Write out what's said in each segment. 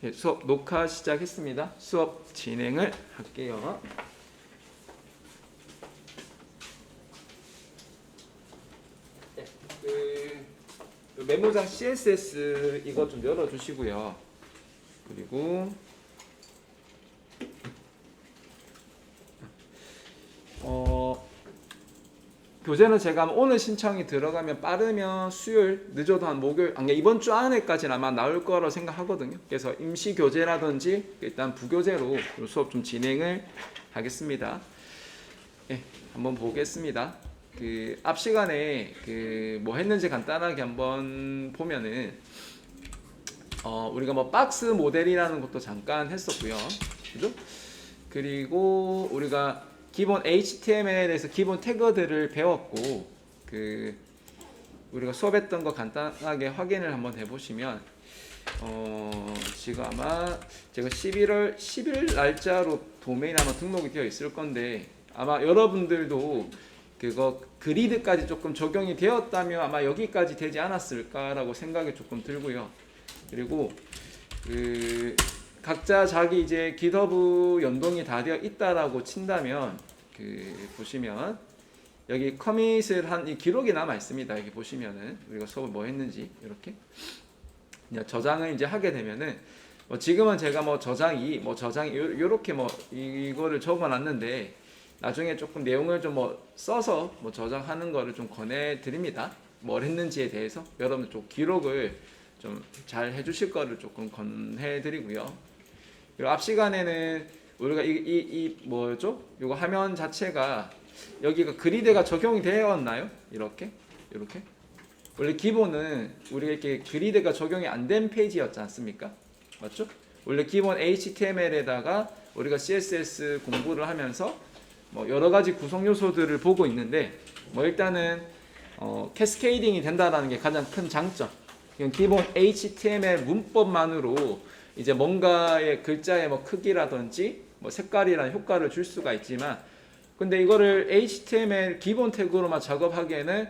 네, 수업 녹화 시작했습니다. 수업 진행을 할게요. 네, 메모장 CSS 이거 좀 열어주시고요. 그리고 교재는 제가 오늘 신청이 들어가면 빠르면 수요일, 늦어도 한 목요일, 이번 주 안에까지는 아마 나올 거라고 생각하거든요. 그래서 임시 교재라든지 일단 부교재로 수업 좀 진행을 하겠습니다. 네, 한번 보겠습니다. 앞 시간에 뭐 했는지 간단하게 한번 보면은 우리가 뭐 박스 모델이라는 것도 잠깐 했었고요. 그죠? 그리고 우리가 기본 HTML에서 기본 태그들을 배웠고 우리가 수업했던 거 간단하게 확인을 한번 해보시면 지금 아마 제가 11월 10일 날짜로 도메인 아마 등록이 되어 있을 건데 아마 여러분들도 그거 그리드까지 조금 적용이 되었다면 아마 여기까지 되지 않았을까라고 생각이 조금 들고요. 그리고 각자 자기 이제 GitHub 연동이 다 되어 있다라고 친다면 보시면 여기 커밋을 한 이 기록이 남아 있습니다. 여기 보시면은 우리가 수업을 뭐 했는지 이렇게 저장을 이제 하게 되면은 지금은 제가 저장이 요렇게 이거를 적어놨는데 나중에 조금 내용을 좀 써서 저장하는 거를 좀 권해 드립니다. 뭘 했는지에 대해서 여러분들 좀 기록을 좀 잘 해주실 거를 조금 권해 드리고요. 그리고 앞 시간에는 우리가 뭐죠? 이거 화면 자체가 여기가 그리드가 적용이 되었나요? 이렇게 원래 기본은 우리가 이렇게 그리드가 적용이 안 된 페이지였지 않습니까? 맞죠? 원래 기본 HTML에다가 우리가 CSS 공부를 하면서 여러 가지 구성 요소들을 보고 있는데 일단은 캐스케이딩이 된다라는 게 가장 큰 장점. 기본 HTML 문법만으로 이제 뭔가의 글자의 크기라든지 색깔이라는 효과를 줄 수가 있지만 근데 이거를 HTML 기본 태그로만 작업하기에는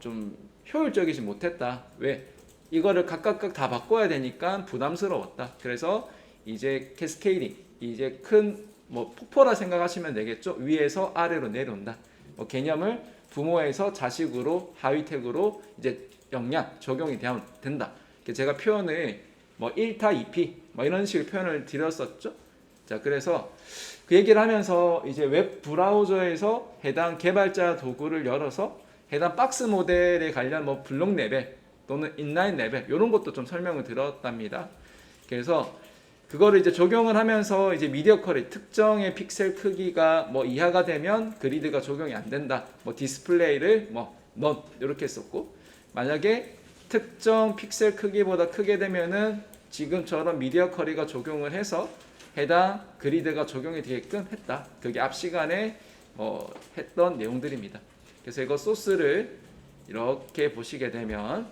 좀 효율적이지 못했다. 왜? 이거를 각각 다 바꿔야 되니까 부담스러웠다. 그래서 이제 캐스케이딩 이제 큰 폭포라 생각하시면 되겠죠. 위에서 아래로 내려온다. 개념을 부모에서 자식으로 하위 태그로 이제 영향 적용이 된다. 제가 표현을 1타 2피 이런 식의 표현을 드렸었죠. 자, 그래서 그 얘기를 하면서 이제 웹 브라우저에서 해당 개발자 도구를 열어서 해당 박스 모델에 관련 블록 레벨 또는 인라인 레벨 이런 것도 좀 설명을 드렸답니다. 그래서 그거를 이제 적용을 하면서 이제 미디어 퀄리티 특정의 픽셀 크기가 이하가 되면 그리드가 적용이 안 된다. 디스플레이를 넌 이렇게 했었고 만약에 특정 픽셀 크기보다 크게 되면은 지금처럼 미디어 쿼리가 적용을 해서 해당 그리드가 적용이 되게끔 했다. 그게 앞 시간에 했던 내용들입니다. 그래서 이거 소스를 이렇게 보시게 되면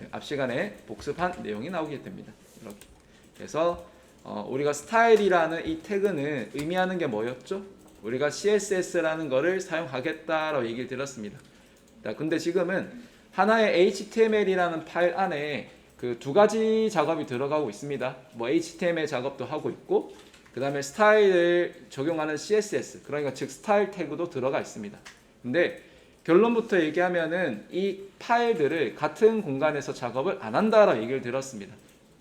앞 시간에 복습한 내용이 나오게 됩니다. 이렇게. 그래서 우리가 스타일이라는 이 태그는 의미하는 게 뭐였죠? 우리가 CSS라는 거를 사용하겠다라고 얘기를 드렸습니다. 근데 지금은 하나의 HTML이라는 파일 안에 두 가지 작업이 들어가고 있습니다. HTML 작업도 하고 있고 그 다음에 스타일을 적용하는 CSS 그러니까 즉 스타일 태그도 들어가 있습니다. 근데 결론부터 얘기하면은 이 파일들을 같은 공간에서 작업을 안 한다라고 얘기를 들었습니다.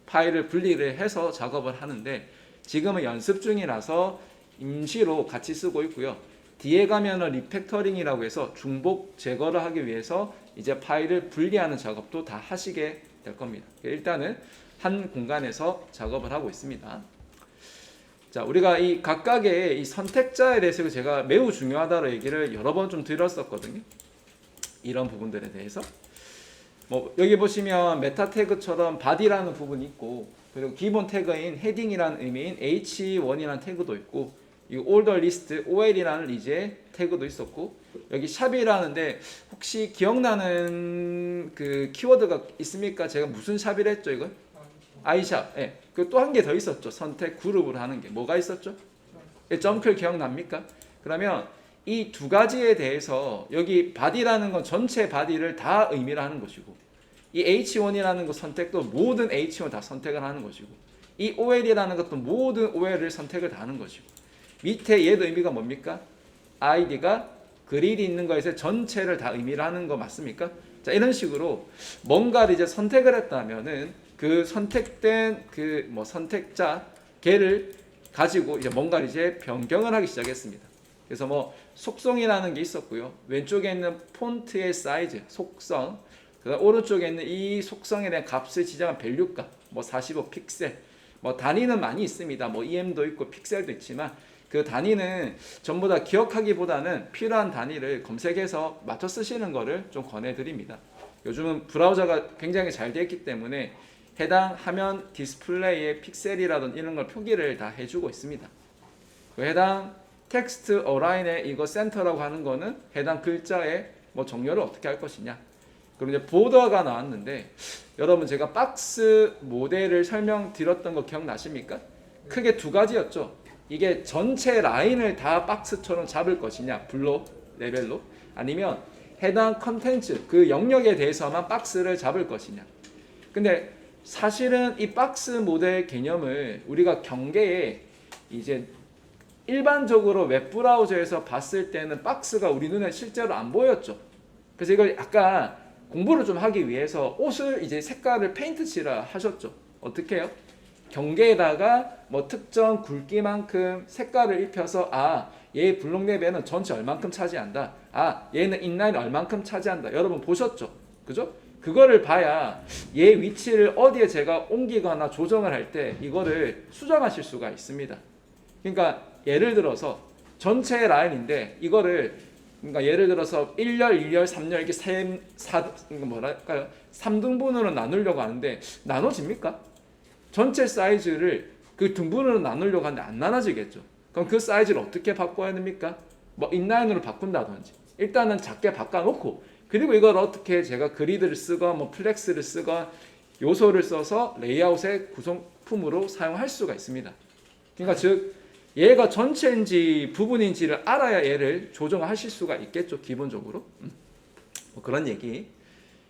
파일을 분리를 해서 작업을 하는데 지금은 연습 중이라서 임시로 같이 쓰고 있고요. 뒤에 가면은 리팩터링이라고 해서 중복 제거를 하기 위해서 이제 파일을 분리하는 작업도 다 하시게 될 겁니다. 일단은 한 공간에서 작업을 하고 있습니다. 자, 우리가 이 각각의 이 선택자에 대해서 제가 매우 중요하다고 얘기를 여러 번 좀 드렸었거든요. 이런 부분들에 대해서. 여기 보시면 메타 태그처럼 body라는 부분이 있고 그리고 기본 태그인 헤딩이라는 의미인 h1이라는 태그도 있고 이 order list ol이라는 이제 태그도 있었고 여기 샵이라는데 혹시 기억나는 그 키워드가 있습니까? 제가 무슨 샵이라 했죠 이걸? i샵. 예. 그 또 한 개 더 있었죠. 선택 그룹으로 하는 게 뭐가 있었죠? 예, 점클 기억납니까? 그러면 이 두 가지에 대해서 여기 body라는 건 전체 body를 다 의미를 하는 것이고 이 H1이라는 거 선택도 모든 H1 다 선택을 하는 것이고, 이 OL이라는 것도 모든 OL을 선택을 다 하는 것이고, 밑에 얘도 의미가 뭡니까? id가 그리드 있는 거에서 전체를 다 의미를 하는 거 맞습니까? 자, 이런 식으로 뭔가를 이제 선택을 했다면은 그 선택된 그 뭐 선택자 걔를 가지고 이제 뭔가를 이제 변경을 하기 시작했습니다. 그래서 뭐 속성이라는 게 있었고요. 왼쪽에 있는 폰트의 사이즈, 속성, 그다음 오른쪽에 있는 이 속성에 대한 값을 지정한 밸류값, 뭐 45 픽셀, 뭐 단위는 많이 있습니다. 뭐 EM도 있고 픽셀도 있지만 그 단위는 전부 다 기억하기보다는 필요한 단위를 검색해서 맞춰 쓰시는 거를 좀 권해드립니다. 요즘은 브라우저가 굉장히 잘 되어 있기 때문에 해당 화면 디스플레이의 픽셀이라든 이런 걸 표기를 다 해주고 있습니다. 해당 텍스트 어라인의 이거 센터라고 하는 거는 해당 글자의 뭐 정렬을 어떻게 할 것이냐. 그리고 이제 보더가 나왔는데 여러분 제가 박스 모델을 설명드렸던 거 기억나십니까? 크게 두 가지였죠. 이게 전체 라인을 다 박스처럼 잡을 것이냐, 블록 레벨로, 아니면 해당 컨텐츠 그 영역에 대해서만 박스를 잡을 것이냐. 근데 사실은 이 박스 모델 개념을 우리가 경계에 이제 일반적으로 웹브라우저에서 봤을 때는 박스가 우리 눈에 실제로 안 보였죠. 그래서 이걸 약간 공부를 좀 하기 위해서 옷을 이제 색깔을 페인트 칠을 하셨죠. 어떻게 해요? 경계에다가 뭐 특정 굵기만큼 색깔을 입혀서 얘 블록 레벨은 전체 얼만큼 차지한다. 얘는 인라인 얼만큼 차지한다. 여러분 보셨죠? 그죠? 그거를 봐야 얘 위치를 어디에 제가 옮기거나 조정을 할 때 이거를 수정하실 수가 있습니다. 그러니까 예를 들어서 전체 라인인데 이거를 그러니까 예를 들어서 1열, 2열, 3열 이렇게 3등분으로 나누려고 하는데 나눠집니까? 전체 사이즈를 그 등분으로 나누려고 하는데 안 나눠지겠죠. 그럼 그 사이즈를 어떻게 바꿔야 됩니까? 뭐 인라인으로 바꾼다든지 일단은 작게 바꿔놓고 그리고 이걸 어떻게 제가 그리드를 쓰건 뭐 플렉스를 쓰건 요소를 써서 레이아웃의 구성품으로 사용할 수가 있습니다. 그러니까 즉 얘가 전체인지 부분인지를 알아야 얘를 조정하실 수가 있겠죠. 기본적으로 뭐 그런 얘기.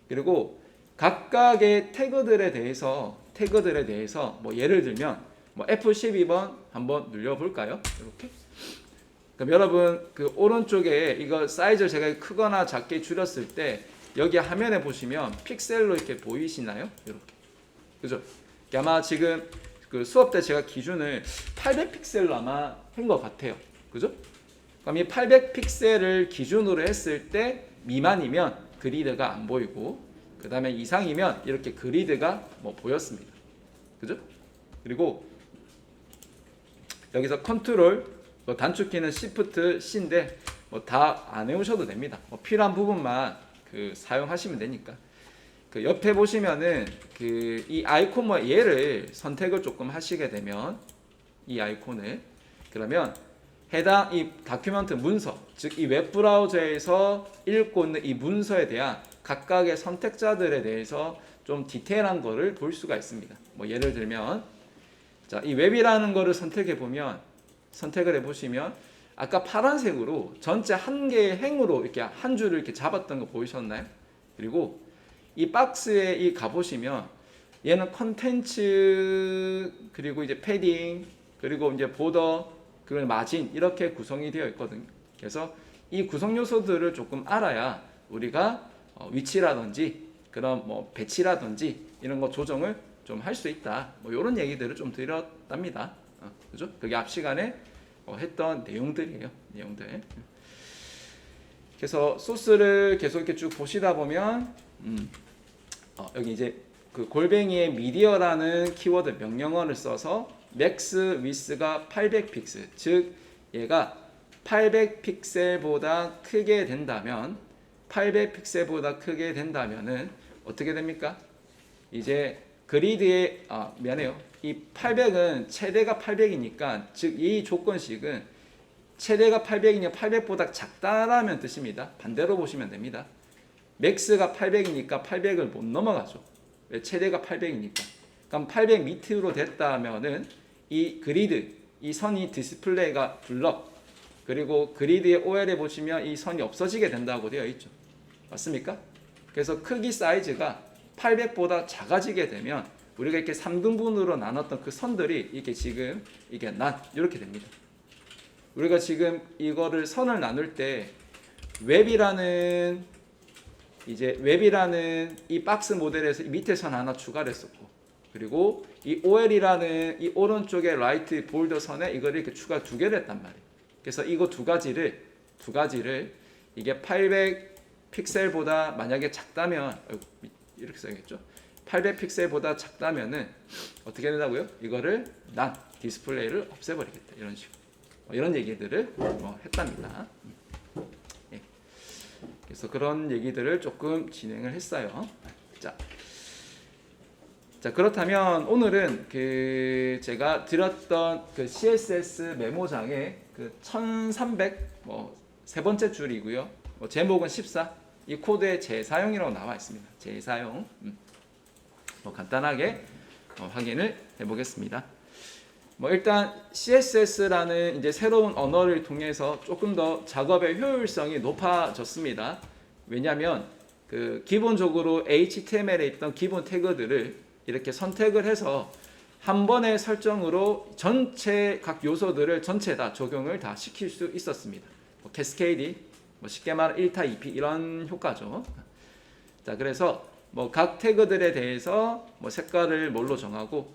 그리고 각각의 태그들에 대해서 뭐 예를 들면 뭐 F12번 한번 눌려볼까요? 이렇게. 그럼 여러분 그 오른쪽에 이거 사이즈를 제가 크거나 작게 줄였을 때 여기 화면에 보시면 픽셀로 이렇게 보이시나요? 이렇게. 그죠? 아마 지금 그 수업 때 제가 기준을 800픽셀로 아마 한 것 같아요. 그죠? 그럼 이 800픽셀을 기준으로 했을 때 미만이면 그리드가 안 보이고 그 다음에 이상이면 이렇게 그리드가 뭐 보였습니다. 그죠? 그리고 여기서 컨트롤 뭐 단축키는 Shift C인데 뭐 다 안 해오셔도 됩니다. 뭐 필요한 부분만 그 사용하시면 되니까. 그 옆에 보시면은 그 이 아이콘 뭐 얘를 선택을 조금 하시게 되면 이 아이콘을 그러면 해당 이 다큐멘트 문서 즉 이 웹브라우저에서 읽고 있는 이 문서에 대한 각각의 선택자들에 대해서 좀 디테일한 거를 볼 수가 있습니다. 뭐 예를 들면 자, 이 웹이라는 거를 선택을 해보시면 아까 파란색으로 전체 한 개의 행으로 이렇게 한 줄을 이렇게 잡았던 거 보이셨나요? 그리고 이 박스에 이 가보시면 얘는 컨텐츠 그리고 이제 패딩 그리고 이제 보더 그리고 마진 이렇게 구성이 되어 있거든요. 그래서 이 구성 요소들을 조금 알아야 우리가 위치라든지 그런 뭐 배치라든지 이런 거 조정을 좀 할 수 있다. 뭐 이런 얘기들을 좀 드렸답니다. 그죠? 그게 앞 시간에 했던 내용들이에요. 내용들. 그래서 소스를 계속 이렇게 쭉 보시다 보면 여기 이제 그 골뱅이의 미디어라는 키워드 명령어를 써서 맥스 위스가 800픽셀 즉 얘가 800픽셀보다 크게 된다면 800픽셀보다 크게 된다면은 어떻게 됩니까? 이제 그리드의 미안해요. 이 800은 최대가 800이니까 즉 이 조건식은 최대가 800이냐 800보다 작다라는 뜻입니다. 반대로 보시면 됩니다. 맥스가 800이니까 800을 못 넘어가죠. 왜? 최대가 800이니까. 그럼 800 밑으로 됐다면은 이 그리드, 이 선이 디스플레이가 블럭 그리고 그리드의 OL에 보시면 이 선이 없어지게 된다고 되어 있죠. 맞습니까? 그래서 크기 사이즈가 800보다 작아지게 되면 우리가 이렇게 3등분으로 나눴던 그 선들이 이게 지금 이게 이렇게 됩니다. 우리가 지금 이거를 선을 나눌 때 웹이라는 이 박스 모델에서 밑에 선 하나 추가를 했었고, 그리고 이 OL이라는 이 오른쪽에 라이트 볼더 선에 이걸 이렇게 추가 2개를 했단 말이에요. 그래서 이거 두 가지를 이게 800 픽셀보다 만약에 작다면, 이렇게 써야겠죠. 800 픽셀보다 작다면은 어떻게 된다고요? 이거를 디스플레이를 없애버리겠다, 이런 식으로 이런 얘기들을 했답니다. 예. 그래서 그런 얘기들을 조금 진행을 했어요. 자, 그렇다면 오늘은 그 제가 드렸던 그 CSS 메모장에 그 1300 세 번째 줄이고요. 제목은 14. 이 코드의 재사용이라고 나와 있습니다. 재사용. 간단하게 확인을 해보겠습니다. 일단 CSS라는 이제 새로운 언어를 통해서 조금 더 작업의 효율성이 높아졌습니다. 왜냐하면 그 기본적으로 HTML에 있던 기본 태그들을 이렇게 선택을 해서 한 번의 설정으로 전체 각 요소들을 전체 다 적용을 다 시킬 수 있었습니다. 캐스케이디, 쉽게 말하면 1타 2피 이런 효과죠. 자, 그래서 각 태그들에 대해서 색깔을 뭘로 정하고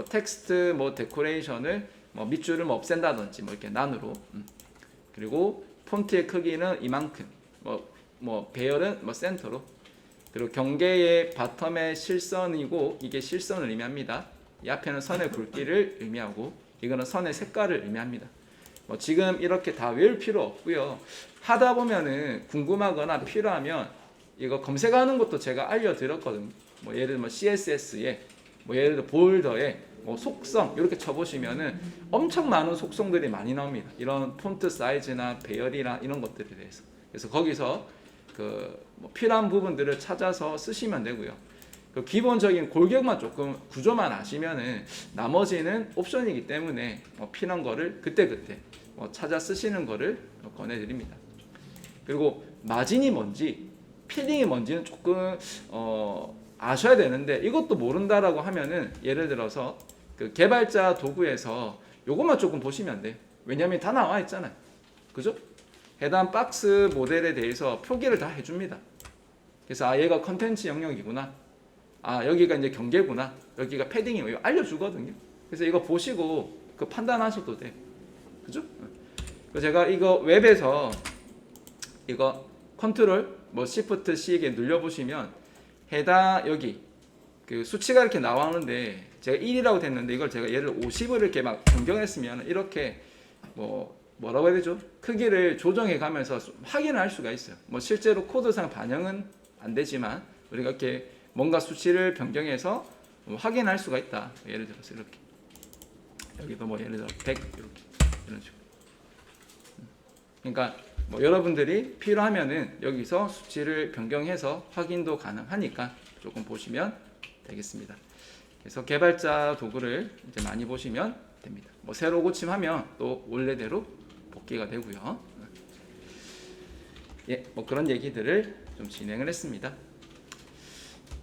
텍스트 데코레이션을 밑줄을 없앤다든지 이렇게 난으로, 그리고 폰트의 크기는 이만큼, 배열은 센터로, 그리고 경계의 바텀의 실선이고 이게 실선을 의미합니다. 이 앞에는 선의 굵기를 의미하고 이거는 선의 색깔을 의미합니다. 지금 이렇게 다 외울 필요 없고요. 하다 보면은 궁금하거나 필요하면 이거 검색하는 것도 제가 알려드렸거든요. 예를 들면 CSS에 예를 들어 볼더에 속성 이렇게 쳐보시면은 엄청 많은 속성들이 많이 나옵니다. 이런 폰트 사이즈나 배열이나 이런 것들에 대해서. 그래서 거기서 필요한 부분들을 찾아서 쓰시면 되고요. 그 기본적인 골격만 조금 구조만 아시면은 나머지는 옵션이기 때문에 필요한 거를 그때그때 찾아 쓰시는 거를 권해드립니다. 그리고 마진이 뭔지 필링이 뭔지는 조금 아셔야 되는데 이것도 모른다라고 하면은 예를 들어서 그 개발자 도구에서 요것만 조금 보시면 돼요. 왜냐하면 다 나와 있잖아요. 그죠? 해당 박스 모델에 대해서 표기를 다 해줍니다. 그래서 얘가 컨텐츠 영역이구나. 여기가 이제 경계구나. 여기가 패딩이고 알려주거든요. 그래서 이거 보시고 그 판단하셔도 돼요. 그죠? 제가 이거 웹에서 이거 컨트롤 시프트 C에 눌려보시면 해당 여기 그 수치가 이렇게 나오는데 제가 1이라고 됐는데 이걸 제가 얘를 50을 이렇게 막 변경했으면 이렇게 뭐라고 해야 되죠? 크기를 조정해 가면서 확인을 할 수가 있어요. 실제로 코드상 반영은 안 되지만 우리가 이렇게 뭔가 수치를 변경해서 확인할 수가 있다. 예를 들어서 이렇게 여기도 예를 들어 100 이렇게 이런 식으로. 그러니까 여러분들이 필요하면은 여기서 수치를 변경해서 확인도 가능하니까 조금 보시면 되겠습니다. 그래서 개발자 도구를 이제 많이 보시면 됩니다. 새로 고침하면 또 원래대로 복귀가 되고요. 예, 그런 얘기들을 좀 진행을 했습니다.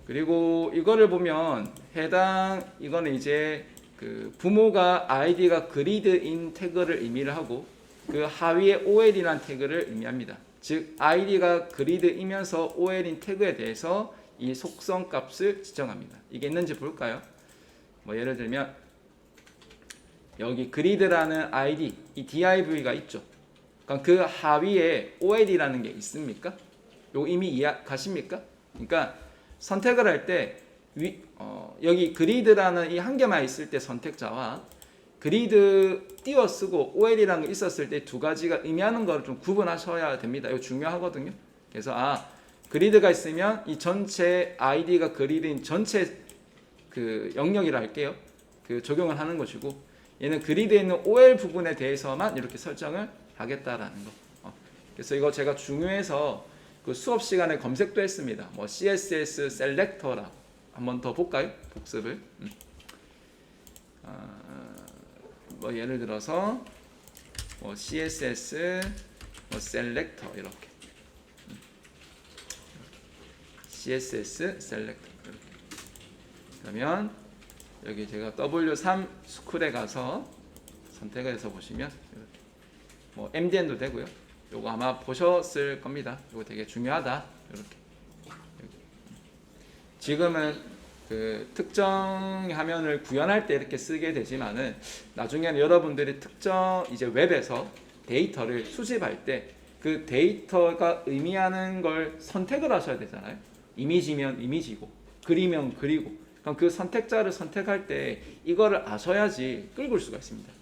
그리고 이거를 보면 이거는 이제 그 부모가 아이디가 그리드인 태그를 의미를 하고 그 하위에 OL이라는 태그를 의미합니다. 즉 아이디가 그리드이면서 OL인 태그에 대해서 이 속성 값을 지정합니다. 이게 있는지 볼까요? 예를 들면 여기 그리드라는 아이디 이 div가 있죠. 그럼 그 하위에 OL이라는 게 있습니까? 요 이미 이해가십니까? 그러니까 선택을 할 때 여기 그리드라는 이 한 개만 있을 때 선택자와 그리드 띄어쓰고 OL이라는 게 있었을 때 두 가지가 의미하는 거를 좀 구분하셔야 됩니다. 이거 중요하거든요. 그래서 그리드가 있으면 이 전체 아이디가 그리드인 전체 그 영역이라 할게요. 그 적용을 하는 것이고 얘는 그리드에 있는 OL 부분에 대해서만 이렇게 설정을 하겠다라는 거. 그래서 이거 제가 중요해서 그 수업 시간에 검색도 했습니다. CSS 셀렉터라 한번 더 볼까요? 복습을. 예를 들어서 CSS 셀렉터 이렇게 CSS 셀렉터 이렇게 그러면 여기 제가 W3 스쿨에 가서 선택을 해서 보시면 이렇게 뭐 MDN도 되고요. 요거 아마 보셨을 겁니다. 요거 되게 중요하다. 이렇게 지금은 그 특정 화면을 구현할 때 이렇게 쓰게 되지만은 나중에는 여러분들이 특정 이제 웹에서 데이터를 수집할 때 그 데이터가 의미하는 걸 선택을 하셔야 되잖아요. 이미지면 이미지고 글이면 글이고 그럼 그 선택자를 선택할 때 이거를 아셔야지 끌을 수가 있습니다.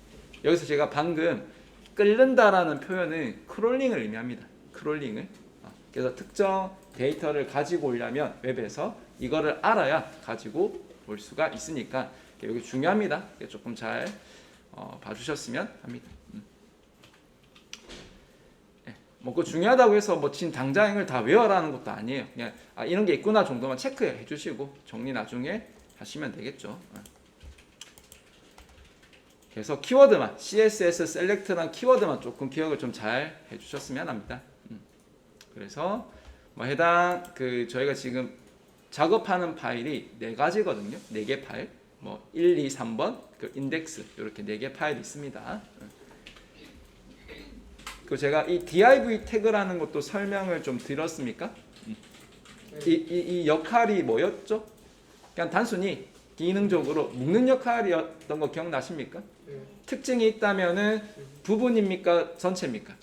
여기서 제가 방금 끓는다라는 표현은 크롤링을 의미합니다. 크롤링을. 그래서 특정 데이터를 가지고 오려면 웹에서 이거를 알아야 가지고 올 수가 있으니까 여기 중요합니다. 조금 잘 봐주셨으면 합니다. 뭐 중요하다고 해서 뭐 지금 당장 이걸 다 외워라는 것도 아니에요. 그냥 이런 게 있구나 정도만 체크해 주시고 정리 나중에 하시면 되겠죠. 그래서 키워드만 CSS select란 키워드만 조금 기억을 좀 잘 해주셨으면 합니다. 그래서 뭐 해당 그 저희가 지금 작업하는 파일이 4가지거든요. 4개 파일. 뭐 1, 2, 3번 그 인덱스 이렇게 4개 파일이 있습니다. 그 제가 이 div 태그라는 것도 설명을 좀 드렸습니까? 이 역할이 뭐였죠? 그냥 단순히 기능적으로 묶는 역할이었던 거 기억나십니까? 특징이 있다면은 부분입니까? 전체입니까?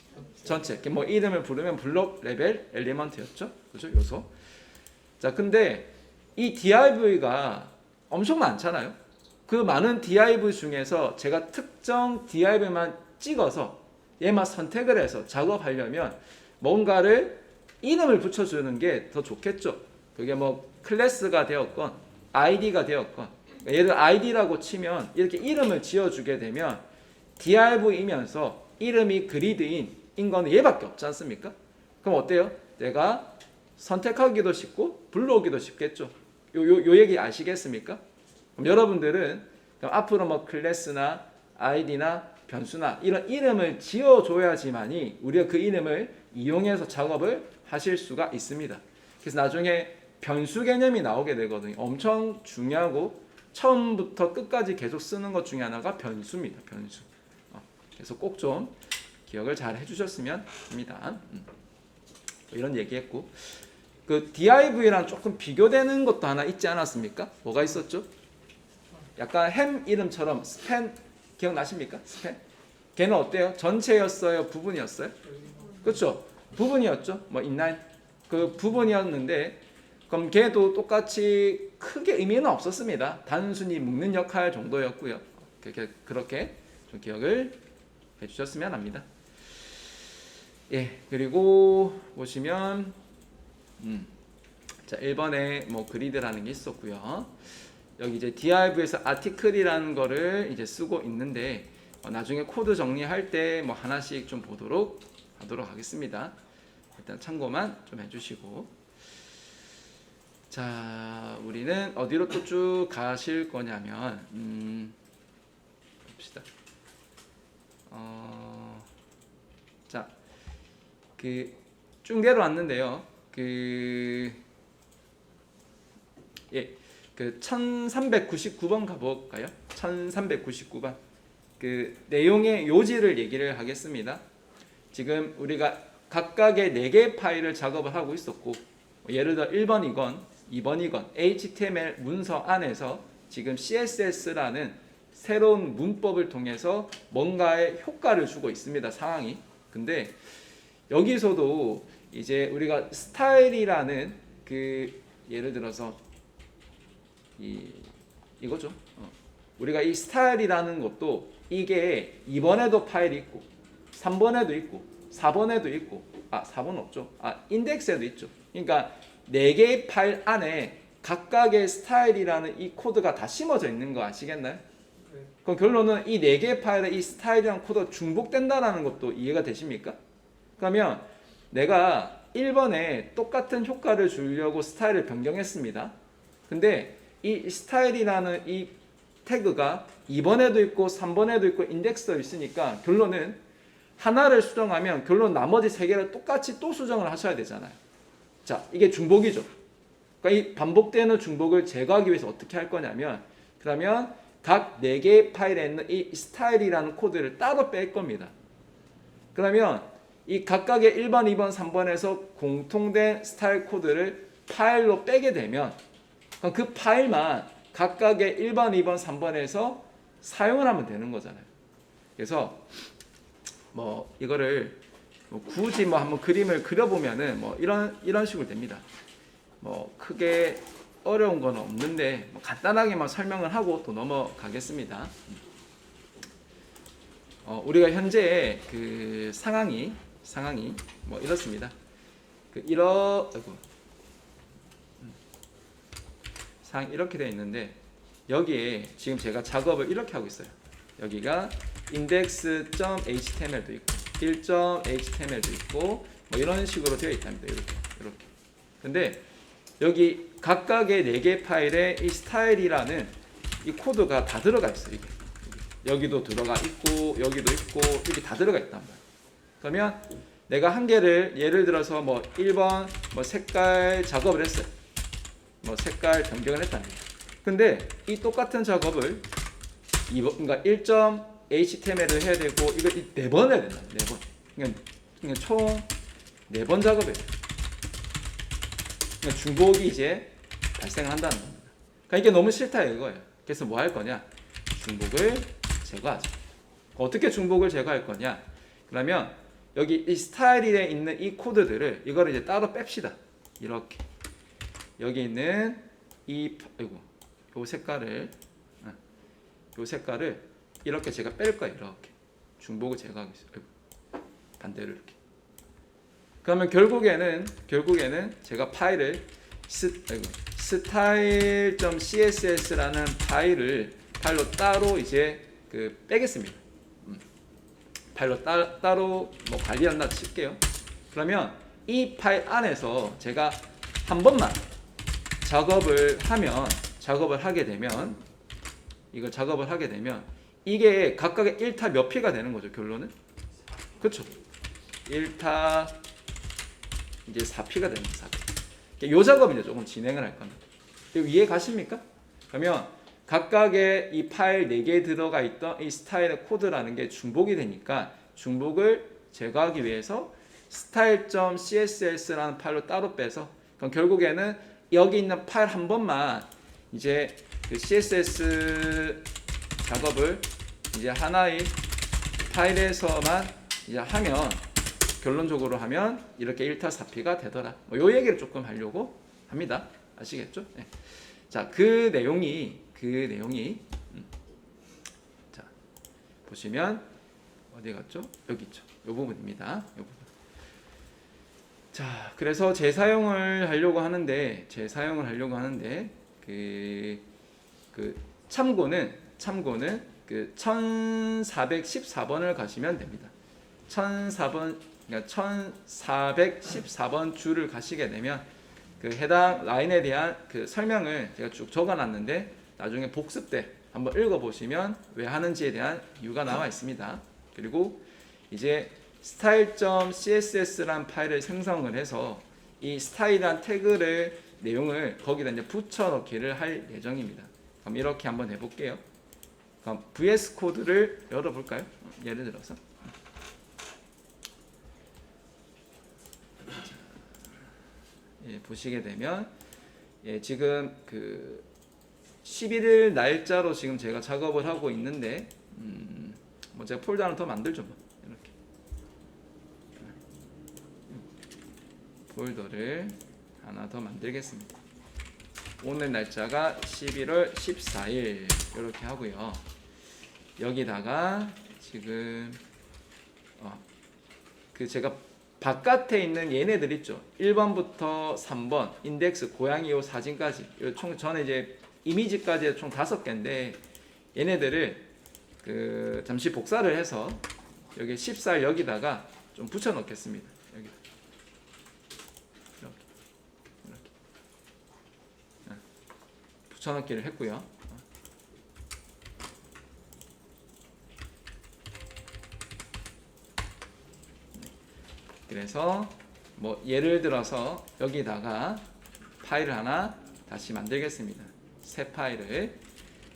전체. 뭐 이름을 부르면 블록, 레벨, 엘리먼트였죠. 그죠? 요소. 자, 근데 이 div가 엄청 많잖아요. 그 많은 div 중에서 제가 특정 div만 찍어서 얘만 선택을 해서 작업하려면 뭔가를 이름을 붙여주는 게 더 좋겠죠. 그게 뭐 클래스가 되었건 id가 되었건 얘를 id라고 치면 이렇게 이름을 지어주게 되면 div이면서 이름이 그리드인 거는 얘밖에 없지 않습니까? 그럼 어때요? 내가 선택하기도 쉽고 불러오기도 쉽겠죠. 요 얘기 아시겠습니까? 그럼 여러분들은 그럼 앞으로 뭐 클래스나 id나 변수나 이런 이름을 지어줘야지만이 우리가 그 이름을 이용해서 작업을 하실 수가 있습니다. 그래서 나중에 변수 개념이 나오게 되거든요. 엄청 중요하고 처음부터 끝까지 계속 쓰는 것 중에 하나가 변수입니다. 변수. 그래서 꼭 좀 기억을 잘 해주셨으면 합니다. 이런 얘기했고 그 div랑 조금 비교되는 것도 하나 있지 않았습니까? 뭐가 있었죠? 약간 햄 이름처럼 스팬 기억나십니까? 스팬? 걔는 어때요? 전체였어요? 부분이었어요? 그렇죠? 부분이었죠? 뭐 인라인 그 부분이었는데 그럼 걔도 똑같이 크게 의미는 없었습니다. 단순히 묶는 역할 정도였고요. 그렇게 좀 기억을 해주셨으면 합니다. 예, 그리고 보시면 자 1번에 뭐 그리드라는 게 있었고요. 여기 이제 div에서 article이라는 거를 이제 쓰고 있는데 나중에 코드 정리할 때 뭐 하나씩 좀 보도록 하도록 하겠습니다. 일단 참고만 좀 해주시고 자 우리는 어디로 또 쭉 가실 거냐면 봅시다. 자 그 쭉 내려왔는데요. 그 1399번 가볼까요? 1399번 그 내용의 요지를 얘기를 하겠습니다. 지금 우리가 각각의 4개의 파일을 작업을 하고 있었고 예를 들어 1번이건 2번이건 HTML 문서 안에서 지금 CSS라는 새로운 문법을 통해서 뭔가의 효과를 주고 있습니다. 상황이. 근데 여기서도 이제 우리가 스타일이라는 그 예를 들어서 이거죠. 우리가 이 스타일이라는 것도 이게 2번에도 파일이 있고 3번에도 있고 4번에도 있고 4번 없죠. 인덱스에도 있죠. 그러니까 4개의 파일 안에 각각의 스타일이라는 이 코드가 다 심어져 있는 거 아시겠나요? 그럼 결론은 이 4개의 파일에 이 스타일이라는 코드가 중복된다는 것도 이해가 되십니까? 그러면 내가 1번에 똑같은 효과를 주려고 스타일을 변경했습니다. 근데 이 스타일이라는 이 태그가 2번에도 있고 3번에도 있고 인덱스도 있으니까 결론은 하나를 수정하면 결론 나머지 3개를 똑같이 또 수정을 하셔야 되잖아요. 자, 이게 중복이죠. 그러니까 이 반복되는 중복을 제거하기 위해서 어떻게 할 거냐면, 그러면 각 4개의 파일에 있는 이 스타일이라는 코드를 따로 뺄 겁니다. 그러면 이 각각의 1번, 2번, 3번에서 공통된 스타일 코드를 파일로 빼게 되면, 그럼 그 파일만 각각의 1번, 2번, 3번에서 사용을 하면 되는 거잖아요. 그래서 뭐 이거를 뭐 굳이 뭐 한번 그림을 그려보면은 뭐 이런 식으로 됩니다. 뭐 크게 어려운 건 없는데 뭐 간단하게만 설명을 하고 또 넘어가겠습니다. 우리가 현재 그 상황이 뭐 이렇습니다. 상황 이렇게 되어 있는데, 여기에 지금 제가 작업을 이렇게 하고 있어요. 여기가 index.html도 있고 1.html도 있고 뭐 이런 식으로 되어 있답니다. 이렇게. 근데 여기 각각의 4개 파일에 이 스타일이라는 이 코드가 다 들어가 있어요. 이게. 여기도 들어가 있고 여기도 있고 이렇게 다 들어가 있단 말이에요. 그러면 내가 한 개를 예를 들어서 뭐 1번 뭐 색깔 작업을 했어요. 뭐 색깔 변경을 했답니다. 근데 이 똑같은 작업을 그러니까 1.html을 해야 되고 이거 4번 해야 된다. 4번. 그러니까 총 4번 작업해야 돼요. 그러니까 중복이 이제 발생한다는 겁니다. 그러니까 이게 너무 싫다 이거예요. 그래서 뭐 할 거냐? 중복을 제거하자. 어떻게 중복을 제거할 거냐? 그러면 여기 이 스타일에 있는 이 코드들을 이거를 이제 따로 뺍시다. 이렇게 여기 있는 요 색깔을 이렇게 제가 뺄 거예요. 이렇게 중복을 제거하겠어요. 반대로 이렇게. 그러면 결국에는 제가 파일을 style.css라는 파일로 따로 이제 빼겠습니다. 파일로 따로 뭐 관리한다 칠게요. 그러면 이 파일 안에서 제가 한 번만 작업을 하게 되면 이게 각각의 1타 몇 피가 되는 거죠. 결론은 그렇죠. 1타 이제 4피가 되는 거죠. 4피. 요 작업을 이제 조금 진행을 할 겁니다. 이해 가십니까? 그러면 각각의 이 파일 4개에 들어가 있던 이 스타일의 코드라는 게 중복이 되니까 중복을 제거하기 위해서 style.css라는 파일로 따로 빼서, 그럼 결국에는 여기 있는 파일 한 번만 이제 그 CSS 작업을 이제 하나의 파일에서만 이제 하면, 결론적으로 하면 이렇게 1타 4피가 되더라. 뭐 요 얘기를 조금 하려고 합니다. 아시겠죠? 네. 자, 그 내용이 자, 보시면 어디 갔죠? 여기 있죠. 요 부분입니다. 요 부분. 자, 그래서 재사용을 하려고 하는데 참고는 그 1414번을 가시면 됩니다. 1414번 줄을 가시게 되면 그 해당 라인에 대한 그 설명을 제가 쭉 적어놨는데, 나중에 복습 때 한번 읽어보시면 왜 하는지에 대한 이유가 나와 있습니다. 그리고 이제 style.css라는 파일을 생성을 해서 이 스타일이란 태그를 내용을 거기다 이제 붙여넣기를 할 예정입니다. 그럼 이렇게 한번 해볼게요. 그럼 VS 코드를 열어볼까요? 예를 들어서 보시게 되면 지금 그 11일 날짜로 지금 제가 작업을 하고 있는데 뭐 제가 폴더 하나 더 만들죠. 뭐. 이렇게 폴더를 하나 더 만들겠습니다. 오늘 날짜가 11월 14일 이렇게 하고요. 여기다가 지금 그 제가 바깥에 있는 얘네들 있죠. 1번부터 3번 인덱스 고양이 요 사진까지 총 전에 이제 이미지까지 총 5개인데 얘네들을 그 잠시 복사를 해서 여기 14일 여기다가 좀 붙여 넣겠습니다. 여기 이렇게 붙여 넣기를 했고요. 그래서 뭐 예를 들어서 여기다가 파일을 하나 다시 만들겠습니다. 새 파일을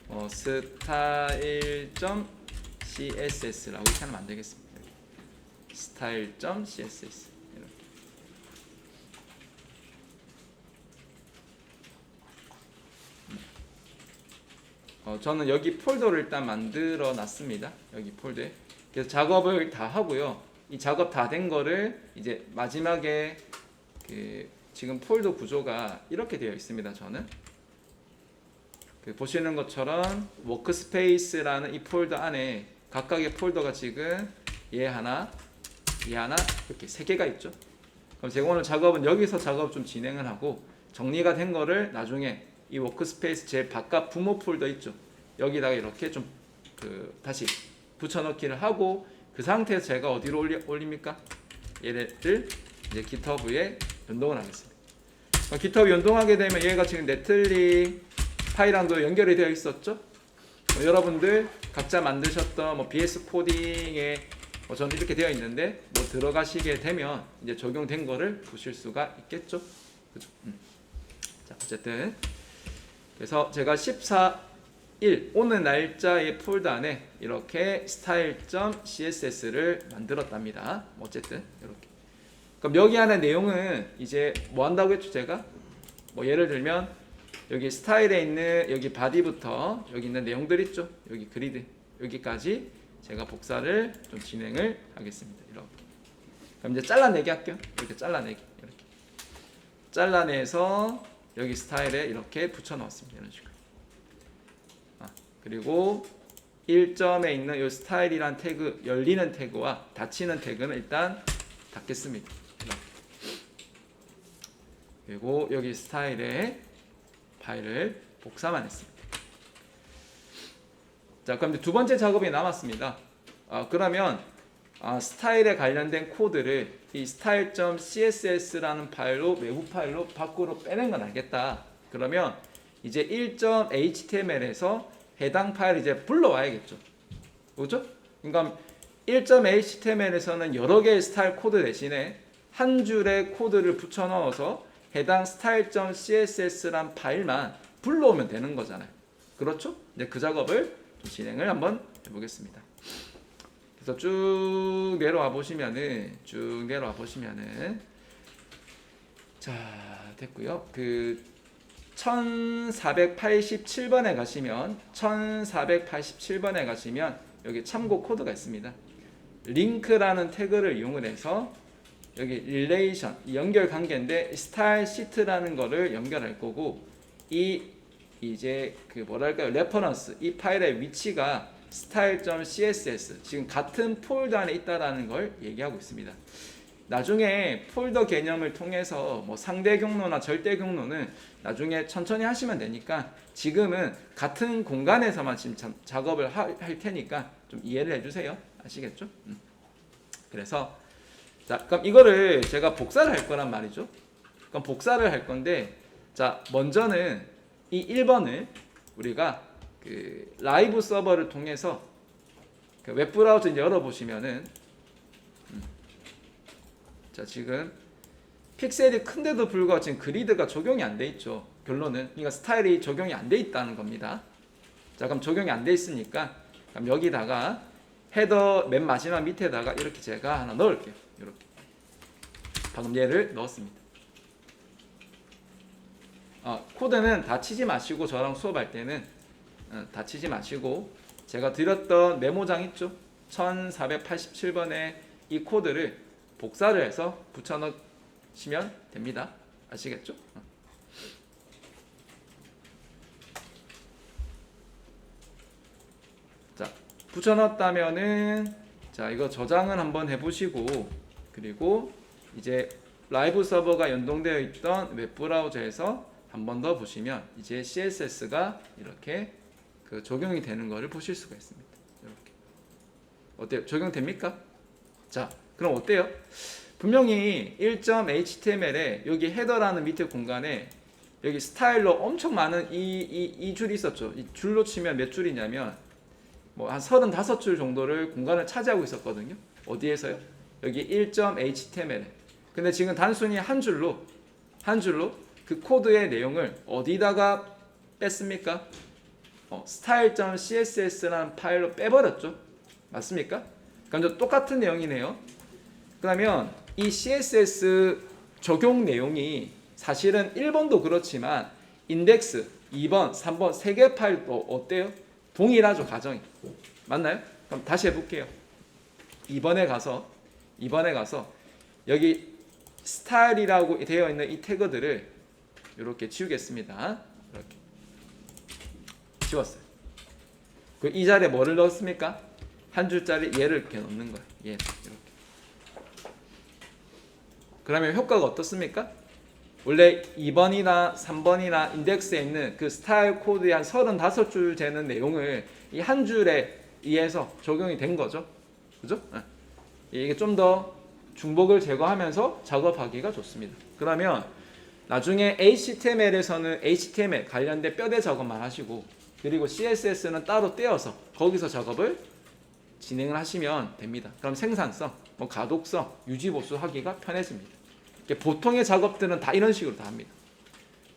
style.css라고 이렇게 하나 만들겠습니다. style.css 이렇게. 저는 여기 폴더를 일단 만들어 놨습니다. 여기 폴더에. 그래서 작업을 다 하고요. 이 작업 다 된 거를 이제 마지막에 지금 폴더 구조가 이렇게 되어 있습니다. 저는 보시는 것처럼 워크스페이스라는 이 폴더 안에 각각의 폴더가 지금 얘 하나 이렇게 세 개가 있죠. 그럼 제가 오늘 작업은 여기서 작업 좀 진행을 하고 정리가 된 거를 나중에 이 워크스페이스 제일 바깥 부모 폴더 있죠. 여기다가 이렇게 좀 다시 붙여넣기를 하고 그 상태에서 제가 어디로 올립니까? 얘를 이제 GitHub에 연동을 하겠습니다. GitHub 연동하게 되면 얘가 지금 네틀리 파일랑도 연결이 되어 있었죠. 여러분들 각자 만드셨던 BS 코딩에 저는 이렇게 되어 있는데 들어가시게 되면 이제 적용된 거를 보실 수가 있겠죠. 그죠? 자, 어쨌든 그래서 제가 14일 오늘 날짜의 폴더 안에 이렇게 style.css를 만들었답니다. 어쨌든 이렇게. 그럼 여기 안에 내용은 이제 뭐 한다고 했죠? 제가 예를 들면 여기 스타일에 있는 여기 바디부터 여기 있는 내용들 있죠? 여기 그리드 여기까지 제가 복사를 좀 진행을 하겠습니다. 이렇게. 그럼 이제 잘라내기 할게요. 이렇게 잘라내기 이렇게 잘라내서 여기 스타일에 이렇게 붙여 넣었습니다. 이런 식으로. 그리고 1점에 있는 이 스타일이란 태그 열리는 태그와 닫히는 태그는 일단 닫겠습니다. 이렇게. 그리고 여기 스타일에 파일을 복사만 했습니다. 자, 그럼 두 번째 작업이 남았습니다. 그러면 스타일에 관련된 코드를 이 style.css라는 파일로 외부 파일로 밖으로 빼낸 건 알겠다. 그러면 이제 1.html에서 해당 파일 이제 불러와야겠죠. 그렇죠? 그러니까 1.html에서는 여러 개의 스타일 코드 대신에 한 줄의 코드를 붙여 넣어서 해당 style.css란 파일만 불러오면 되는 거잖아요. 그렇죠? 이제 그 작업을 좀 진행을 한번 해보겠습니다. 그래서 쭉 내려와 보시면은 자, 됐고요. 1487번에 가시면 여기 참고 코드가 있습니다. 링크라는 태그를 이용을 해서 여기 릴레이션 연결 관계인데 스타일 시트라는 거를 연결할 거고 이제 레퍼런스 이 파일의 위치가 style.css 지금 같은 폴더 안에 있다라는 걸 얘기하고 있습니다. 나중에 폴더 개념을 통해서 상대 경로나 절대 경로는 나중에 천천히 하시면 되니까 지금은 같은 공간에서만 지금 작업을 할 테니까 좀 이해를 해주세요. 아시겠죠? 그래서 자, 그럼 이거를 제가 복사를 할 거란 말이죠. 그럼 복사를 할 건데, 자, 먼저는 이 1번을 우리가 라이브 서버를 통해서 웹브라우저 열어보시면은, 자, 지금 픽셀이 큰데도 불구하고 지금 그리드가 적용이 안 돼 있죠. 결론은. 그러니까 스타일이 적용이 안 돼 있다는 겁니다. 자, 그럼 적용이 안 돼 있으니까, 그럼 여기다가 헤더 맨 마지막 밑에다가 이렇게 제가 하나 넣을게요. 이렇게 방금 얘를 넣었습니다. 코드는 다 치지 마시고 저랑 수업할 때는 다 치지 마시고 제가 드렸던 메모장 있죠? 1487번에 이 코드를 복사를 해서 붙여 넣으시면 됩니다. 아시겠죠? 자, 붙여 넣었다면은 자, 이거 저장을 한번 해보시고 그리고 이제 라이브 서버가 연동되어 있던 웹브라우저에서 한 번 더 보시면 이제 CSS가 이렇게 적용이 되는 것을 보실 수가 있습니다. 이렇게. 어때요? 적용됩니까? 자, 그럼 어때요? 분명히 1.html에 여기 헤더라는 밑에 공간에 여기 스타일로 엄청 많은 이 줄이 있었죠. 이 줄로 치면 몇 줄이냐면 한 35줄 정도를 공간을 차지하고 있었거든요. 어디에서요? 여기 1.html. 근데 지금 단순히 한 줄로 그 코드의 내용을 어디다가 뺐습니까? style.css라는 파일로 빼버렸죠. 맞습니까? 그럼 똑같은 내용이네요. 그러면 이 CSS 적용 내용이 사실은 1번도 그렇지만 인덱스 2번, 3번 3개 파일도 어때요? 동일하죠, 가정이. 맞나요? 그럼 다시 해볼게요. 2번에 가서 여기 스타일이라고 되어 있는 이 태그들을 이렇게 지우겠습니다. 이렇게 지웠어요. 그 이 자리에 뭐를 넣었습니까? 한 줄짜리 얘를 이렇게 넣는 거예요. 얘 이렇게. 그러면 효과가 어떻습니까? 원래 2번이나 3번이나 인덱스에 있는 그 스타일 코드의 한 35줄 되는 내용을 이 한 줄에 의해서 적용이 된 거죠. 그죠? 이게 좀 더 중복을 제거하면서 작업하기가 좋습니다. 그러면 나중에 HTML에서는 HTML 관련된 뼈대 작업만 하시고, 그리고 CSS는 따로 떼어서 거기서 작업을 진행을 하시면 됩니다. 그럼 생산성, 가독성, 유지보수 하기가 편해집니다. 보통의 작업들은 다 이런 식으로 다 합니다.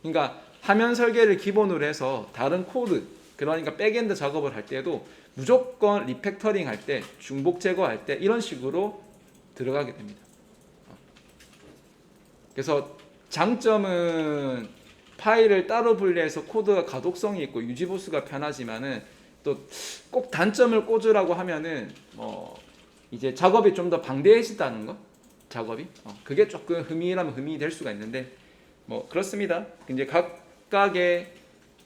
그러니까 화면 설계를 기본으로 해서 다른 코드, 그러니까 백엔드 작업을 할 때도 무조건 리팩터링 할 때, 중복 제거할 때 이런 식으로 들어가게 됩니다. 그래서 장점은 파일을 따로 분리해서 코드가 가독성이 있고 유지보수가 편하지만은 또 꼭 단점을 꽂으라고 하면은 이제 작업이 좀 더 방대해진다는 거, 작업이 그게 조금 흠이라면 흠이 될 수가 있는데 그렇습니다. 이제 각각의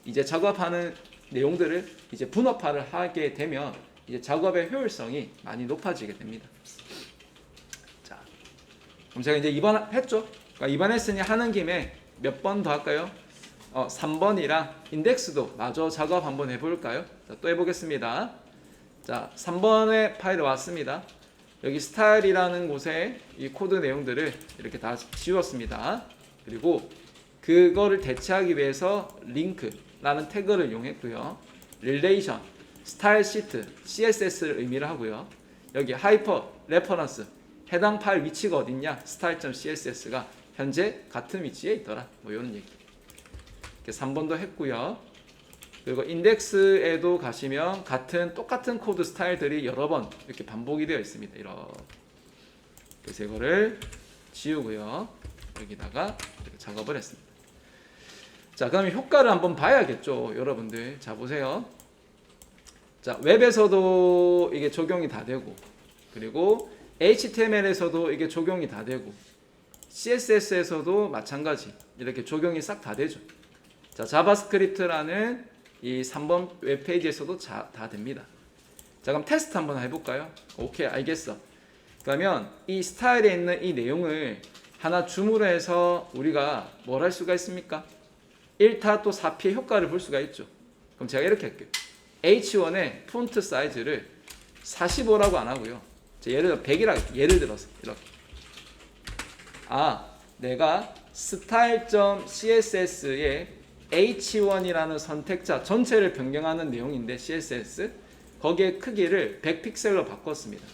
이제 작업하는 내용들을 이제 분업화를 하게 되면 이제 작업의 효율성이 많이 높아지게 됩니다. 자, 그럼 제가 이제 2번 했죠. 그러니까 2번 했으니 하는 김에 몇 번 더 할까요? 3번이랑 인덱스도 마저 작업 한번 해볼까요? 자, 또 해보겠습니다. 자, 3번의 파일이 왔습니다. 여기 스타일이라는 곳에 이 코드 내용들을 이렇게 다 지웠습니다. 그리고 그거를 대체하기 위해서 링크라는 태그를 이용했고요. 릴레이션, 스타일 시트, CSS를 의미를 하고요. 여기 하이퍼, 레퍼런스, 해당 파일 위치가 어딨냐? style.css가 현재 같은 위치에 있더라. 이런 얘기. 이렇게 3번도 했고요. 그리고 인덱스에도 가시면 똑같은 코드 스타일들이 여러 번 이렇게 반복이 되어 있습니다. 이렇게. 그래서 이거를 지우고요. 여기다가 이렇게 작업을 했습니다. 자, 그럼 효과를 한번 봐야겠죠, 여러분들. 자, 보세요. 자, 웹에서도 이게 적용이 다 되고, 그리고 HTML에서도 이게 적용이 다 되고, CSS에서도 마찬가지 이렇게 적용이 싹 다 되죠. 자, 자바스크립트라는 이 3번 웹페이지에서도 다 됩니다. 자, 그럼 테스트 한번 해볼까요? 오케이, 알겠어. 그러면 이 스타일에 있는 이 내용을 하나 줌으로 해서 우리가 뭘 할 수가 있습니까? 1타 또 4피의 효과를 볼 수가 있죠. 그럼 제가 이렇게 할게요. H1의 폰트 사이즈를 45라고 안 하고요. 예를 들어 100이라고, 예를 들어서 이렇게. 내가 style.css의 H1이라는 선택자 전체를 변경하는 내용인데 CSS 거기에 크기를 100픽셀로 바꿨습니다.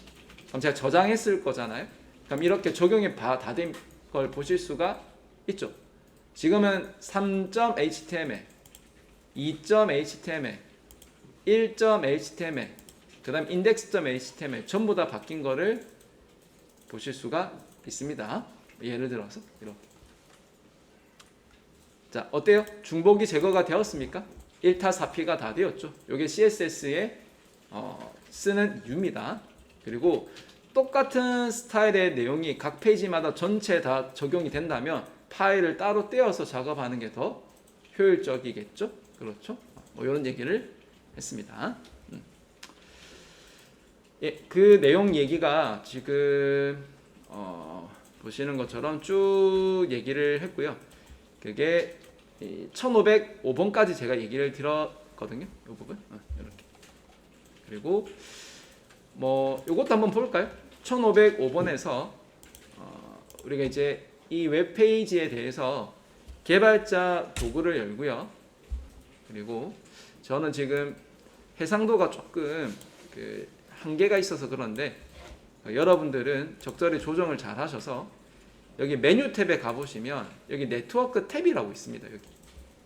그럼 제가 저장했을 거잖아요. 그럼 이렇게 적용이 다 된 걸 보실 수가 있죠. 지금은 3.html, 2.html, 1.html, 그 다음 index.html 전부 다 바뀐 거를 보실 수가 있습니다. 예를 들어서 이렇게. 자, 어때요? 중복이 제거가 되었습니까? 1타 4피가 다 되었죠. 이게 CSS에 쓰는 U입니다. 그리고 똑같은 스타일의 내용이 각 페이지마다 전체 다 적용이 된다면 파일을 따로 떼어서 작업하는 게 더 효율적이겠죠? 그렇죠? 이런 얘기를 했습니다. 예, 그 내용 얘기가 지금 보시는 것처럼 쭉 얘기를 했고요. 그게 1505번까지 제가 얘기를 드렸거든요. 이 부분 이렇게. 그리고 요것도 한번 볼까요? 1505번에서 우리가 이제 이 웹페이지에 대해서 개발자 도구를 열고요. 그리고 저는 지금 해상도가 조금 한계가 있어서 그런데 여러분들은 적절히 조정을 잘 하셔서 여기 메뉴 탭에 가보시면 여기 네트워크 탭이라고 있습니다. 여기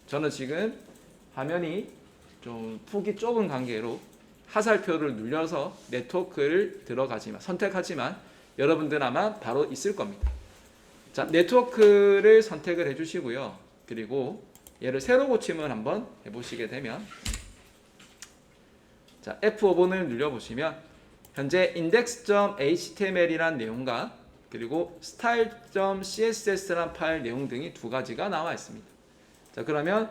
저는 지금 화면이 좀 폭이 좁은 관계로 화살표를 눌려서 네트워크를 선택하지만 여러분들 아마 바로 있을 겁니다. 자, 네트워크를 선택을 해주시고요. 그리고 얘를 세로 고침을 한번 해보시게 되면, 자, F5번을 눌려보시면 현재 index.html이란 내용과 그리고 style.css란 파일 내용 등이 두 가지가 나와 있습니다. 자, 그러면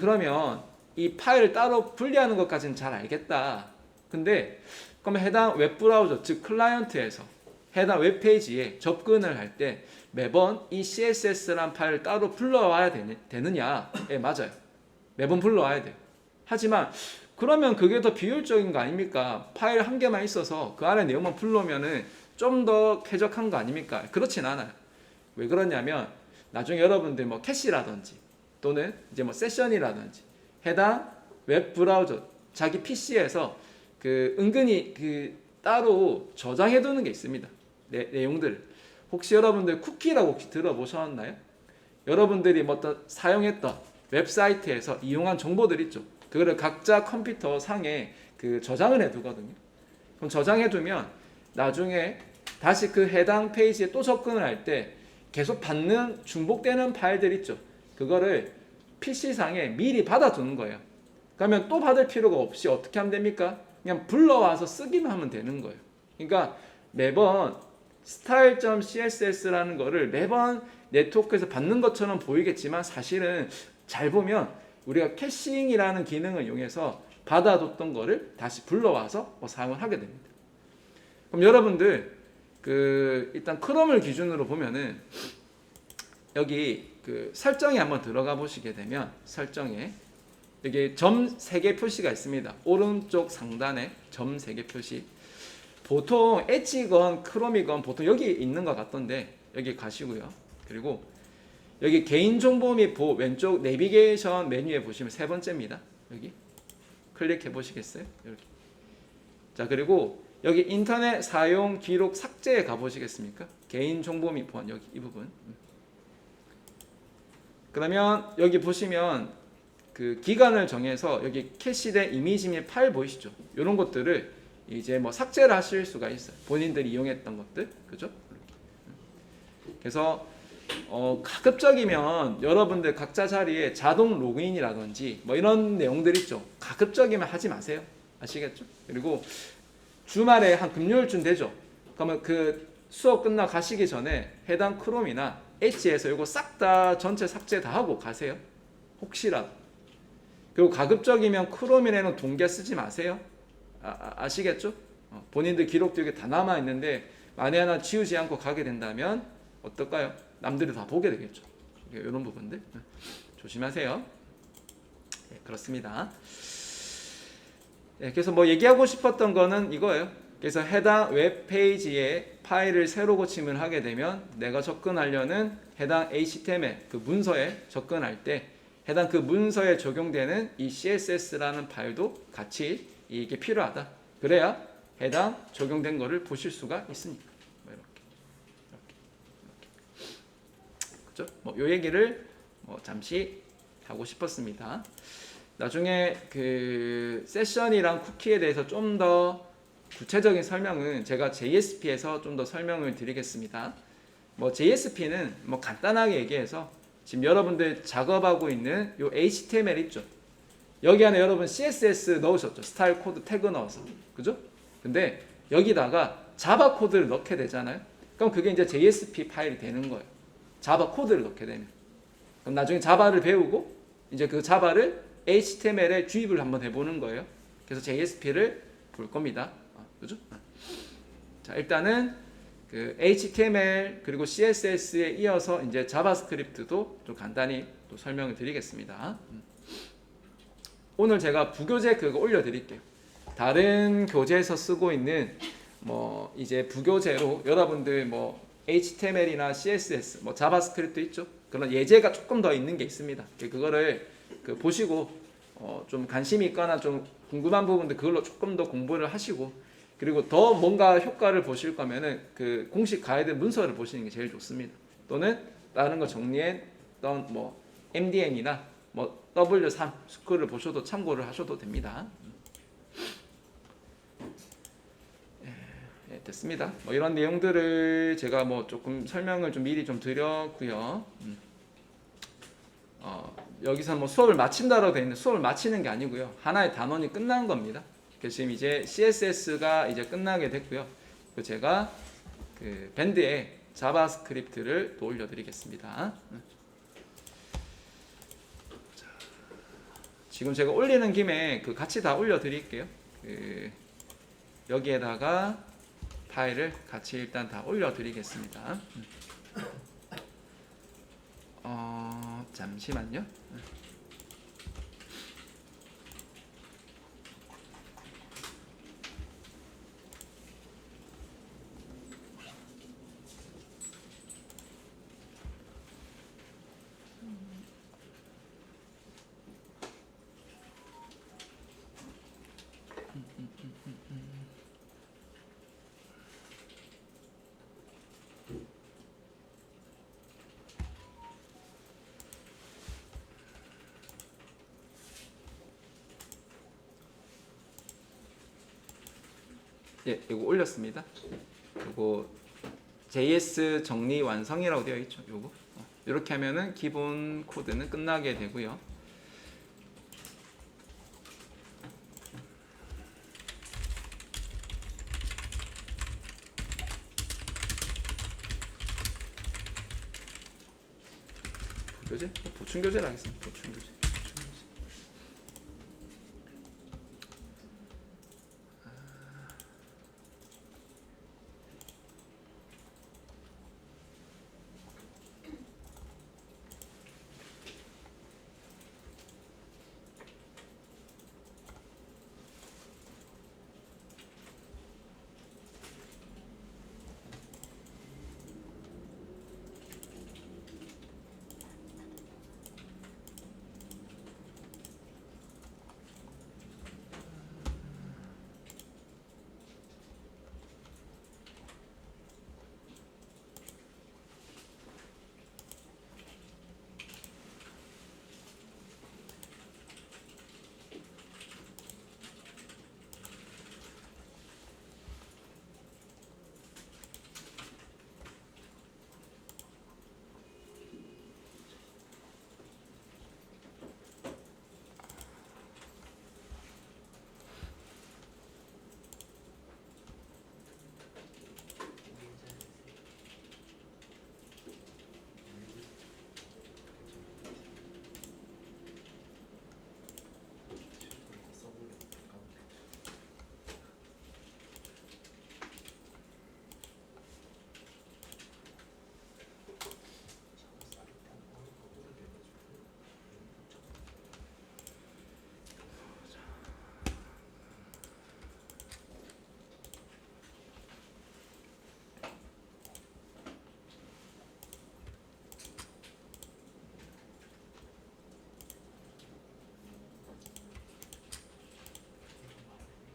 그러면 이 파일을 따로 분리하는 것까지는 잘 알겠다. 근데 그러면 해당 웹브라우저, 즉 클라이언트에서 해당 웹페이지에 접근을 할 때 매번 이 CSS란 파일을 따로 불러와야 되느냐? 예, 맞아요. 매번 불러와야 돼요. 하지만 그러면 그게 더 비효율적인 거 아닙니까? 파일 한 개만 있어서 그 안에 내용만 불러오면은 좀 더 쾌적한 거 아닙니까? 그렇진 않아요. 왜 그러냐면 나중에 여러분들 뭐 캐시라든지 또는 이제 뭐 세션이라든지 해당 웹 브라우저 자기 PC에서 그 은근히 그 따로 저장해 두는 게 있습니다. 내용들. 혹시 여러분들 쿠키라고 혹시 들어보셨나요? 여러분들이 뭐 어떤 사용했던 웹사이트에서 이용한 정보들 있죠. 그거를 각자 컴퓨터 상에 그 저장을 해 두거든요. 그럼 저장해 두면 나중에 다시 그 해당 페이지에 또 접근을 할 때 계속 받는 중복되는 파일들 있죠. 그거를 PC상에 미리 받아두는 거예요. 그러면 또 받을 필요가 없이 어떻게 하면 됩니까? 그냥 불러와서 쓰기만 하면 되는 거예요. 그러니까 매번 style.css라는 거를 매번 네트워크에서 받는 것처럼 보이겠지만 사실은 잘 보면 우리가 캐싱이라는 기능을 이용해서 받아뒀던 거를 다시 불러와서 사용을 하게 됩니다. 그럼 여러분들 일단 크롬을 기준으로 보면은 여기 설정에 한번 들어가 보시게 되면 설정에 여기 점 3개 표시가 있습니다. 오른쪽 상단에 점 3개 표시. 보통 엣지건 크롬이건 보통 여기 있는 것 같던데 여기 가시고요. 그리고 여기 개인정보 및 보호 왼쪽 내비게이션 메뉴에 보시면 세 번째입니다. 여기 클릭해 보시겠어요? 이렇게. 자, 그리고 여기 인터넷 사용 기록 삭제에 가보시겠습니까? 개인정보 및 보안 여기 이 부분. 그러면 여기 보시면 그 기간을 정해서 여기 캐시된 이미지 및 파일 보이시죠? 이런 것들을 이제 뭐 삭제를 하실 수가 있어요. 본인들이 이용했던 것들, 그죠? 그래서 가급적이면 여러분들 각자 자리에 자동 로그인이라든지 뭐 이런 내용들 있죠. 가급적이면 하지 마세요. 아시겠죠? 그리고 주말에 한 금요일쯤 되죠. 그러면 그 수업 끝나 가시기 전에 해당 크롬이나 엣지에서 이거 싹 다 전체 삭제 다 하고 가세요. 혹시라도. 그리고 가급적이면 크롬이라는 동계 쓰지 마세요. 아시겠죠? 본인들 기록도 이게 다 남아 있는데 만에 하나 지우지 않고 가게 된다면 어떨까요? 남들이 다 보게 되겠죠. 이런 부분들 조심하세요. 네, 그렇습니다. 네, 그래서 뭐 얘기하고 싶었던 거는 이거예요. 그래서 해당 웹페이지에 파일을 새로 고침을 하게 되면 내가 접근하려는 해당 HTML 그 문서에 접근할 때 해당 그 문서에 적용되는 이 CSS라는 파일도 같이 이게 필요하다. 그래야 해당 적용된 거를 보실 수가 있으니까. 뭐 이렇게. 그죠? 뭐 요 얘기를 잠시 하고 싶었습니다. 나중에 그 세션이랑 쿠키에 대해서 좀 더 구체적인 설명은 제가 JSP에서 좀 더 설명을 드리겠습니다. 뭐 JSP는 뭐 간단하게 얘기해서 지금 여러분들 작업하고 있는 요 HTML 있죠. 여기 안에 여러분 CSS 넣으셨죠. 스타일 코드 태그 넣어서. 그죠? 근데 여기다가 자바 코드를 넣게 되잖아요. 그럼 그게 이제 JSP 파일이 되는 거예요. 자바 코드를 넣게 되면. 그럼 나중에 자바를 배우고 이제 그 자바를 HTML에 주입을 한번 해보는 거예요. 그래서 JSP를 볼 겁니다. 그죠? 자, 일단은 그 HTML 그리고 CSS에 이어서 이제 자바스크립트도 좀 간단히 또 설명을 드리겠습니다. 오늘 제가 부교재 그거 올려드릴게요. 다른 교재에서 쓰고 있는 뭐 이제 부교재로 여러분들 뭐 HTML이나 CSS, 뭐 자바스크립트 있죠? 그런 예제가 조금 더 있는 게 있습니다. 그거를 보시고 좀 관심이 있거나 좀 궁금한 부분들 그걸로 조금 더 공부를 하시고 그리고 더 뭔가 효과를 보실 거면은 그 공식 가이드 문서를 보시는 게 제일 좋습니다. 또는 다른 거 정리했던 뭐 MDN이나 뭐 W3 스쿨을 보셔도 참고를 하셔도 됩니다. 예, 됐습니다. 뭐 이런 내용들을 제가 뭐 조금 설명을 좀 미리 좀 드렸고요. 여기서 뭐 수업을 마친다라고 되어 있는데 수업을 마치는 게 아니고요. 하나의 단원이 끝난 겁니다. 그래서 지금 이제 CSS가 이제 끝나게 됐고요. 그 제가 그 밴드에 자바스크립트를 또 올려드리겠습니다. 지금 제가 올리는 김에 그 같이 다 올려드릴게요. 그 여기에다가 파일을 같이 일단 다 올려드리겠습니다. 잠시만요. 예, 이거 올렸습니다. 이거 JS 정리 완성이라고 되어 있죠. 요거 이렇게 하면은 기본 코드는 끝나게 되고요. 교재? 보충 교재를 하겠습니다. 보충 교재.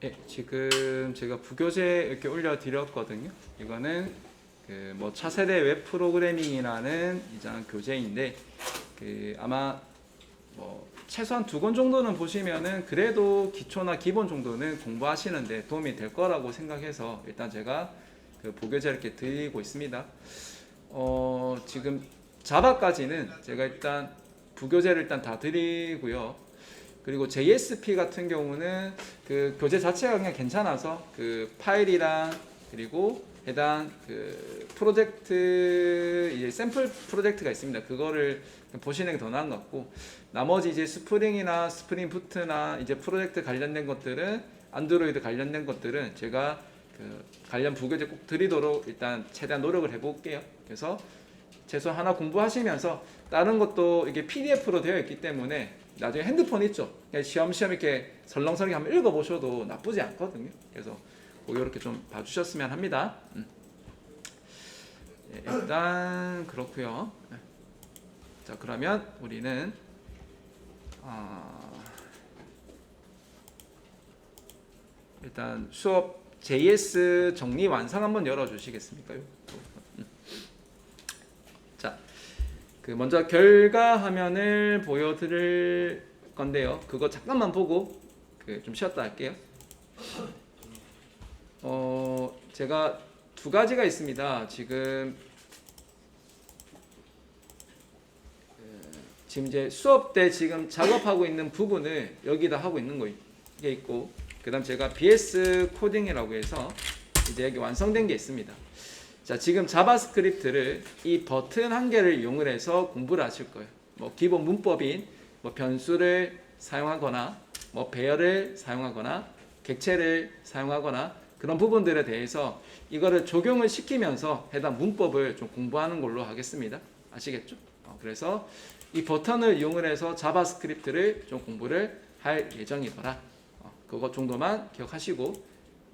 예, 지금 제가 부교재 이렇게 올려드렸거든요. 이거는 그 뭐 차세대 웹 프로그래밍이라는 이장 교재인데 그 아마 뭐 최소한 2권 정도는 보시면은 그래도 기초나 기본 정도는 공부하시는데 도움이 될 거라고 생각해서 일단 제가 그 부교재 이렇게 드리고 있습니다. 지금 자바까지는 제가 일단 부교재를 일단 다 드리고요. 그리고 JSP 같은 경우는 그 교재 자체가 그냥 괜찮아서 그 파일이랑 그리고 해당 그 프로젝트 이제 샘플 프로젝트가 있습니다. 그거를 보시는 게 더 나은 것 같고 나머지 이제 스프링이나 스프링 부트나 이제 프로젝트 관련된 것들은 안드로이드 관련된 것들은 제가 그 관련 부교재 꼭 드리도록 일단 최대한 노력을 해볼게요. 그래서 최소 하나 공부하시면서 다른 것도 이게 PDF로 되어 있기 때문에 나중에 핸드폰 있죠. 그냥 시험시험 이렇게 설렁설렁 한번 읽어보셔도 나쁘지 않거든요. 그래서 이렇게 좀 봐주셨으면 합니다. 네, 일단 그렇고요. 자, 그러면 우리는 일단 수업 JS 정리 완성 한번 열어주시겠습니까? 자, 그 먼저 결과 화면을 보여드릴 건데요. 그거 잠깐만 보고 좀 쉬었다 할게요. 제가 두 가지가 있습니다. 지금 이제 수업 때 지금 작업하고 있는 부분을 여기다 하고 있는 게 있고, 그다음 제가 BS 코딩이라고 해서 이제 여기 완성된 게 있습니다. 자, 지금 자바스크립트를 이 버튼 한 개를 이용을 해서 공부를 하실 거예요. 뭐 기본 문법인 뭐 변수를 사용하거나 뭐 배열을 사용하거나 객체를 사용하거나 그런 부분들에 대해서 이거를 적용을 시키면서 해당 문법을 좀 공부하는 걸로 하겠습니다. 아시겠죠? 그래서 이 버튼을 이용을 해서 자바스크립트를 좀 공부를 할 예정이더라. 그것 정도만 기억하시고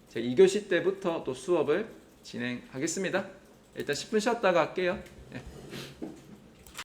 제 2교시 때부터 또 수업을 진행하겠습니다. 일단 10분 쉬었다가 할게요. 네.